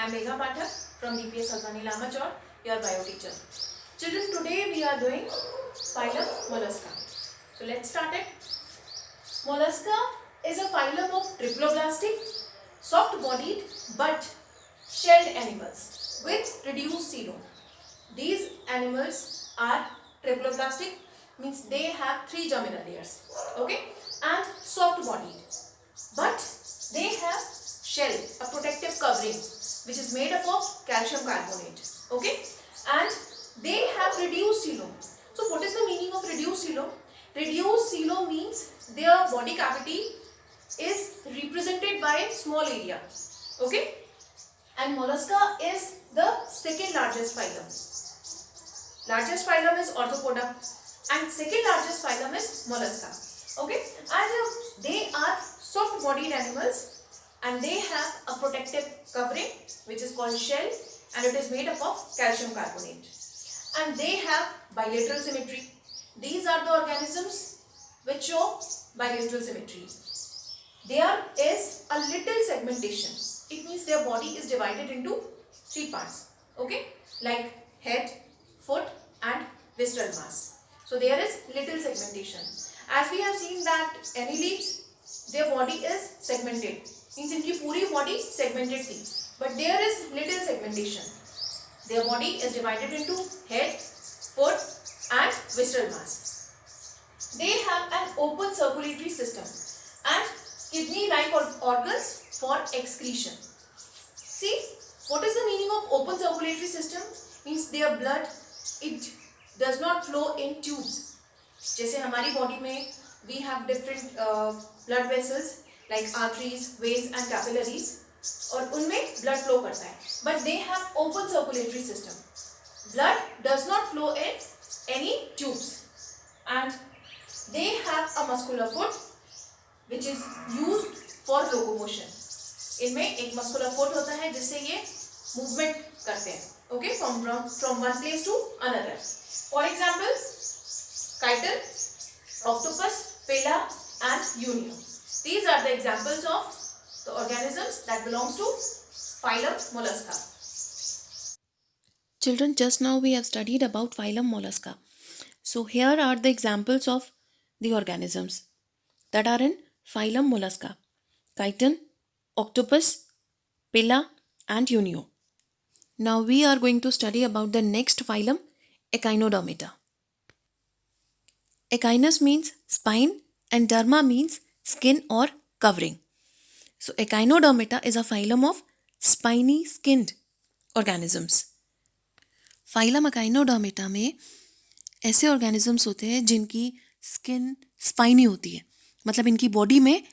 I am Megha Pathak from DPS Salvani Lamachor, your bio teacher. Children, today we are doing phylum Mollusca. So let's start it. Mollusca is a phylum of triploblastic, soft-bodied but shelled animals with reduced coelom. These animals are triploblastic, means they have 3 germinal layers, okay, and soft-bodied, but they have shell, a protective covering which is made up of calcium carbonate, okay, and they have reduced coelom. So what is the meaning of reduced coelom? Reduced coelom means their body cavity is represented by a small area, okay, and Mollusca is the second largest phylum. Largest phylum is Orthopoda and second largest phylum is Mollusca, okay, and they are soft bodied animals and they have a protective covering which is called shell and it is made up of calcium carbonate, and they have bilateral symmetry. These are the organisms which show bilateral symmetry. There is a little segmentation. It means their body is divided into 3 parts, okay, like head, foot and visceral mass. So there is little segmentation. As we have seen that annelids, their body is segmented, means इनकी पूरी body segmented थी, but there is little segmentation. Their body is divided into head, foot and visceral mass. They have an open circulatory system and kidney-like organs for excretion. See, what is the meaning of open circulatory system? Means their blood, it does not flow in tubes. जैसे हमारी body में we have different blood vessels like arteries, veins and capillaries और उनमें blood flow करता है. But they have open circulatory system. Blood does not flow in any tubes and they have a muscular foot which is used for locomotion. इनमें एक muscular foot होता है जिससे ये movement करते हैं, okay, from one place to another. For example, chitin, octopus, pela and unio. These are the examples of the organisms that belongs to phylum Mollusca. Children, just now we have studied about phylum Mollusca. So here are the examples of the organisms that are in phylum Mollusca: chitin, octopus, pela and unio. Now we are going to study about the next phylum, Echinodermata. Echinus means spine and derma means skin or covering. So Echinodermata is a phylum of spiny skinned organisms. Phylum echinodermata में ऐसे organisms होते हैं जिनकी skin spiny होती है, मतलब इनकी body में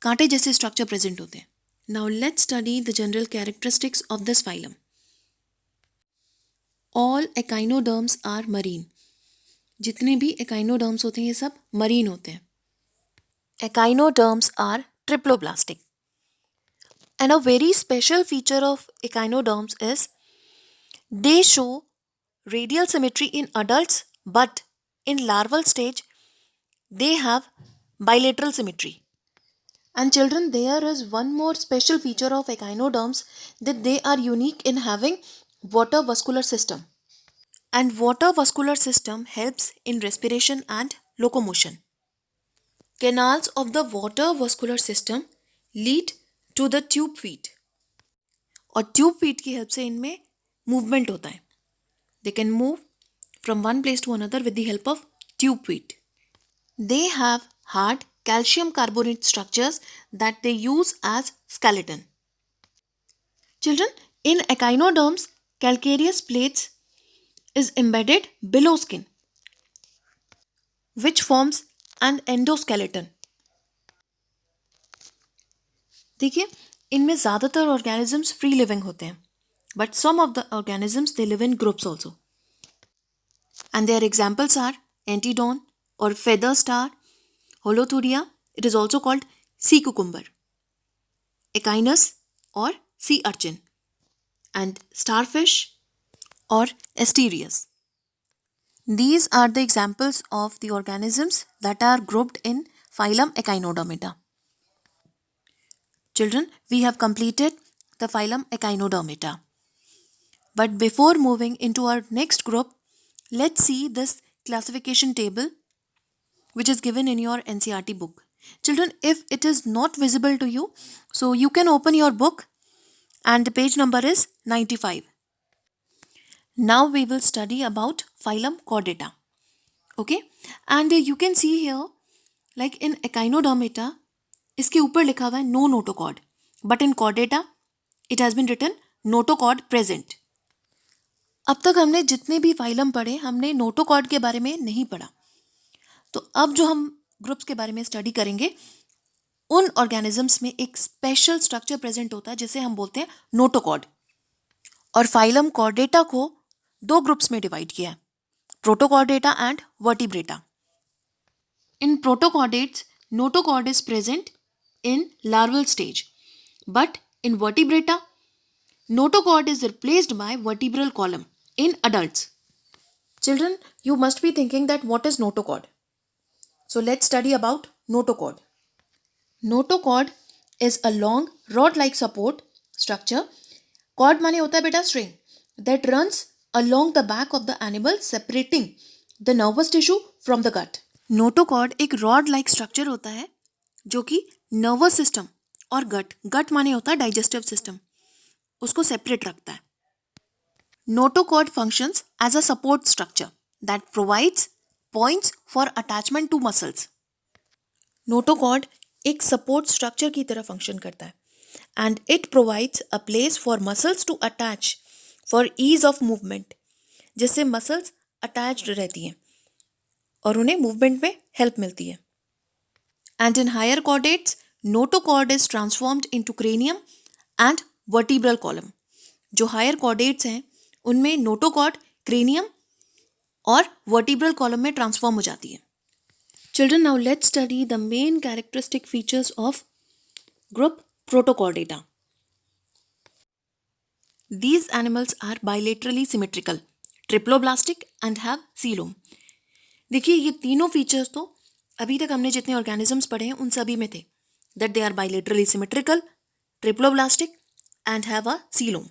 कांटे जैसे स्ट्रक्चर प्रेजेंट होते हैं. Now let's study the general characteristics of this phylum. All echinoderms are marine. जितने भी एकाइनोडर्म्स होते हैं ये सब मरीन होते हैं. Echinoderms are triploblastic and a very special feature of echinoderms is they show radial symmetry in adults, but in larval stage they have bilateral symmetry. And children, there is one more special feature of echinoderms, that they are unique in having water vascular system. And water vascular system helps in respiration and locomotion. Canals of the water vascular system lead to the tube feet. और tube feet की help से इनमें movement होता है. They can move from one place to another with the help of tube feet. They have hard calcium carbonate structures that they use as skeleton. Children, in echinoderms, calcareous plates is embedded below skin, which forms an endoskeleton. देखिए, इनमें ज़्यादातर organisms free living होते हैं, but some of the organisms they live in groups also. And their examples are Antedon or feather star, Holothuria, it is also called sea cucumber, Echinus or sea urchin, and starfish or Asterias. These are the examples of the organisms that are grouped in phylum Echinodermata. Children, we have completed the phylum Echinodermata. But before moving into our next group, let's see this classification table which is given in your NCERT book. Children, if it is not visible to you, so you can open your book and the page number is 95. Now we will study about phylum Chordata. Okay, and you can see here like in Echinodermata इसके ऊपर लिखा हुआ है no notochord, but in Chordata it has been written notochord present. अब तक हमने जितने भी फाइलम पढ़े हमने नोटोकॉर्ड के बारे में नहीं पढ़ा, तो अब जो हम ग्रुप्स के बारे में स्टडी करेंगे उन ऑर्गेनिजम्स में एक स्पेशल स्ट्रक्चर प्रेजेंट होता है जिसे हम बोलते हैं नोटोकॉर्ड. और फाइलम कॉर्डेटा को दो ग्रुप्स में डिवाइड किया है, Protochordata and vertebrata. In protochordates notochord is present in larval stage, but in vertebrata notochord is replaced by vertebral column in adults. Children, you must be thinking that what is notochord. So let's study about notochord. Notochord is a long rod like support structure. Cord माने होता है बेटा string that runs along the back of the animal separating the nervous tissue from the gut. Notochord एक rod like structure होता है जो कि nervous system और गट माने होता है डाइजेस्टिव सिस्टम, उसको सेपरेट रखता है. Notochord functions as a support structure that provides points for attachment to muscles. Notochord एक सपोर्ट स्ट्रक्चर की तरह फंक्शन करता है and it provides a place for muscles to attach for ease of movement, जिससे muscles attached रहती हैं और उन्हें मूवमेंट में हेल्प मिलती है. And in higher chordates, notochord is transformed into cranium and vertebral column. जो higher chordates हैं उनमें notochord cranium और vertebral column में transform हो जाती है. Children, now let's study the main characteristic features of group Protochordata. These animals are bilaterally symmetrical, triploblastic and have coelom. देखिए ये तीनों फीचर्स तो अभी तक हमने जितने ऑर्गेनिजम्स पढ़े हैं उन सभी में थे, that they are bilaterally symmetrical, triploblastic and have a coelom.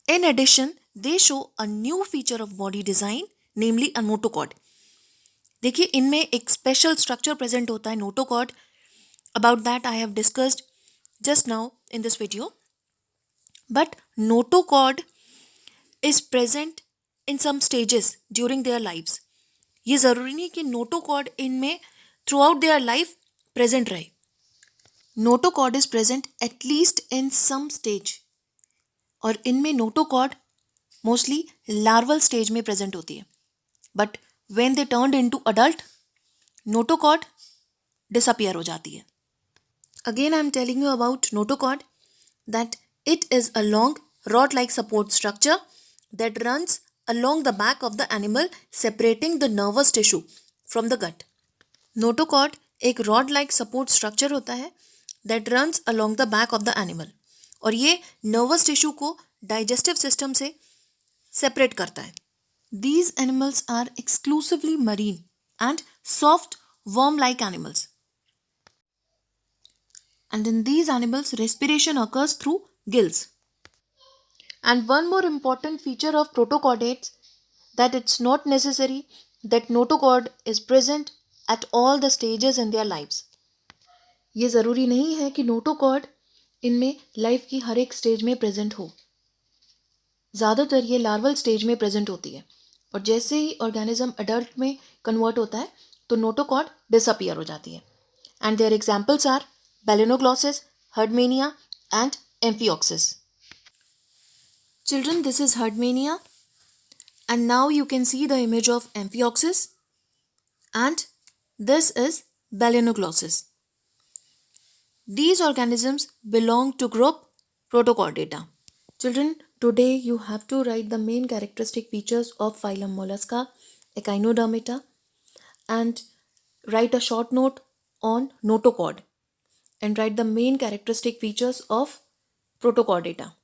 In addition they show a new feature of body design, namely a notochord. देखिए इनमें एक स्पेशल स्ट्रक्चर प्रेजेंट होता है notochord. About that I have discussed just now in this video. But notochord is present in some stages during their lives. ये ज़रूरी नहीं कि notochord इनमें throughout their life present रहे. Notochord is present at least in some stage, और इनमें notochord mostly larval stage में present होती है. But when they turned into adult, notochord disappear हो जाती है. Again I am telling you about notochord that it is a long rod like support structure that runs along the back of the animal separating the nervous tissue from the gut. Notochord एक rod like support structure होता है that runs along the back of the animal, और ये nervous tissue को digestive system से separate करता है. These animals are exclusively marine and soft worm like animals, and in these animals respiration occurs through gills. And one more important feature of protochordates, that it's not necessary that notochord is present at all the stages in their lives. ये ज़रूरी नहीं है कि notochord इनमें life की हर एक stage में present हो. ज़्यादातर ये लार्वल स्टेज में प्रेजेंट होती है, और जैसे ही ऑर्गेनिज्म अडल्ट में कन्वर्ट होता है तो नोटोकॉर्ड डिसअपियर हो जाती है. And there examples are balanoglossus, herdmania and amphioxus. Children, this is Herdmania, and now you can see the image of Amphioxus, and this is Balanoglossus. These organisms belong to group Protochordata. Children, today you have to write the main characteristic features of phylum Mollusca, Echinodermata, and write a short note on notochord, and write the main characteristic features of Protochordata.